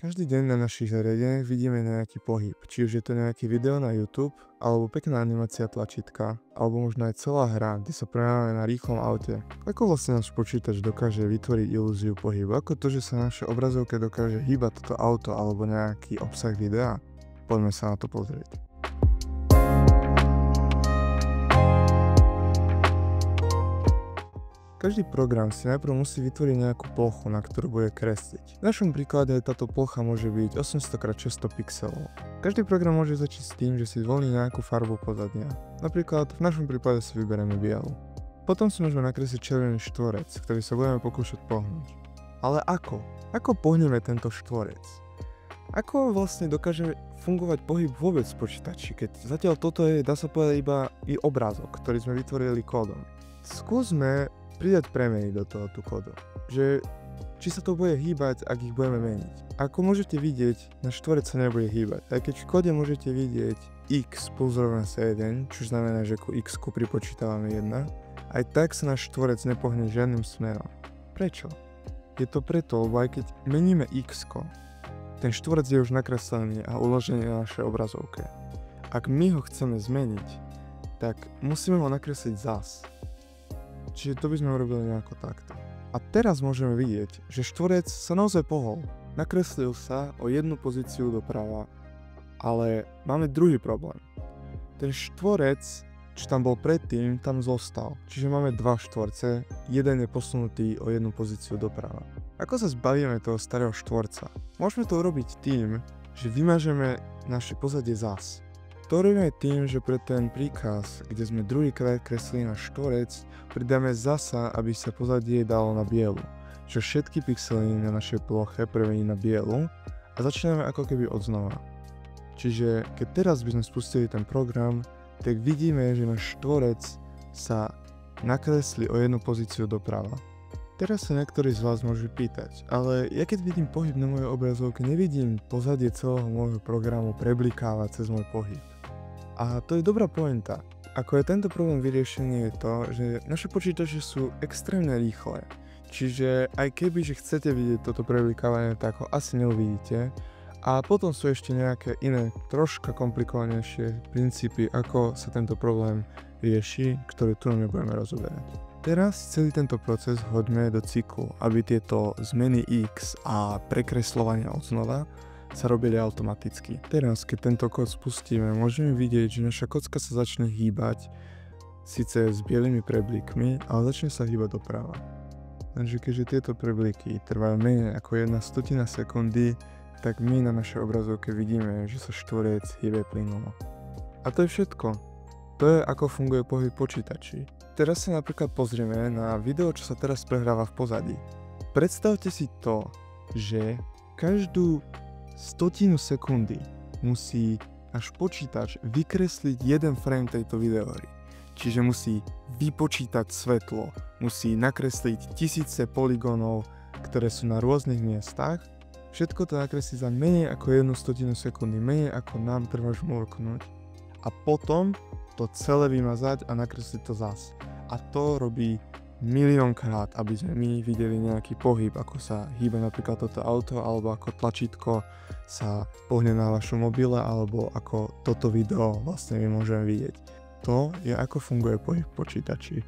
Každý deň na našich zariadeniach vidíme nejaký pohyb, či už je to nejaké video na YouTube, alebo pekná animácia tlačítka, alebo možno aj celá hra, kde sa prehráme na rýchlom aute. Ako vlastne náš počítač dokáže vytvoriť ilúziu pohybu? Ako to, že sa na našej obrazovke dokáže hýbať toto auto alebo nejaký obsah videa? Poďme sa na to pozrieť. Každý program si najprv musí vytvoriť nejakú plochu, na ktorú bude kresliť. V našom príklade táto plocha môže byť 800x600 pixelov. Každý program môže začať s tým, že si zvolí nejakú farbu pozadia. Napríklad v našom prípade si vyberieme bielu. Potom si môžeme nakresliť červený štvorec, ktorý sa budeme pokúšať pohnúť. Ale ako? Ako pohneme tento štvorec? Ako vlastne dokáže fungovať pohyb vôbec v počítači, keď zatiaľ toto je, dá sa povedať, iba obrázok, ktorý sme vytvorili kódom. Skúsme pridať premeny do tohoto kódu, že či sa to bude hýbať, ak ich budeme meniť. Ako môžete vidieť, náš štvorec sa nebude hýbať, aj keď v kóde môžete vidieť x plus rovná sa 1, čo znamená, že ku x pripočítavame 1, aj tak sa náš štvorec nepohne žiadnym smerom. Prečo? Je to preto, lebo aj keď meníme x, ten štvorec je už nakreslený a uložený na našej obrazovke. Ak my ho chceme zmeniť, tak musíme ho nakresliť zas. Čiže to by sme urobili nejako takto. A teraz môžeme vidieť, že štvorec sa naozaj pohol. Nakreslil sa o jednu pozíciu doprava, ale máme druhý problém. Ten štvorec, čo tam bol predtým, tam zostal. Čiže máme dva štvorce, jeden je posunutý o jednu pozíciu doprava. Ako sa zbavíme toho starého štvorca? Môžeme to urobiť tým, že vymažeme naše pozadie zas. To robíme aj tým, že pre ten príkaz, kde sme druhýkrát kreslili na štvorec, pridáme zasa, aby sa pozadie dalo na bielu. Čiže všetky pixely na našej ploche premení na bielu a začíname ako keby odznova. Čiže keď teraz by sme spustili ten program, tak vidíme, že náš štvorec sa nakreslí o jednu pozíciu doprava. Teraz sa niektorí z vás môžu pýtať, ale ja keď vidím pohyb na mojej obrazovke, nevidím pozadie celého môjho programu preblikávať cez môj pohyb. A to je dobrá pointa. Ako je tento problém vyriešený je to, že naše počítače sú extrémne rýchle. Čiže aj keby, že chcete vidieť toto preblikávanie, tak ho asi neuvidíte. A potom sú ešte nejaké iné, troška komplikovanejšie princípy, ako sa tento problém rieši, ktoré tu nebudeme rozoberať. Teraz celý tento proces hoďme do cyklu, aby tieto zmeny X a prekresľovania odznova sa robili automaticky. Teraz, keď tento kód spustíme, môžeme vidieť, že naša kocka sa začne hýbať, síce s bielými preblikmi, ale začne sa hýbať doprava. Takže keďže tieto prebliky trvajú menej ako 1/100 sekundy, tak my na našej obrazovke vidíme, že sa štvorec hýbe plynulo. A to je všetko. To je ako funguje pohyb počítači. Teraz sa napríklad pozrieme na video, čo sa teraz prehráva v pozadí. Predstavte si to, že každú 100 sekundy musí náš počítač vykresliť jeden frame tejto videohry. Čiže musí vypočítať svetlo, musí nakresliť tisíce poligónov, ktoré sú na rôznych miestach. Všetko to nakresliť za menej ako 1/100 sekundy, menej ako nám trvá žmurknúť. A potom to celé vymazať a nakresliť to zas. A to robí miliónkrát, aby sme my videli nejaký pohyb, ako sa hýbe napríklad toto auto, alebo ako tlačítko sa pohne na vašom mobile, alebo ako toto video vlastne my môžeme vidieť. To je ako funguje pohyb v počítači.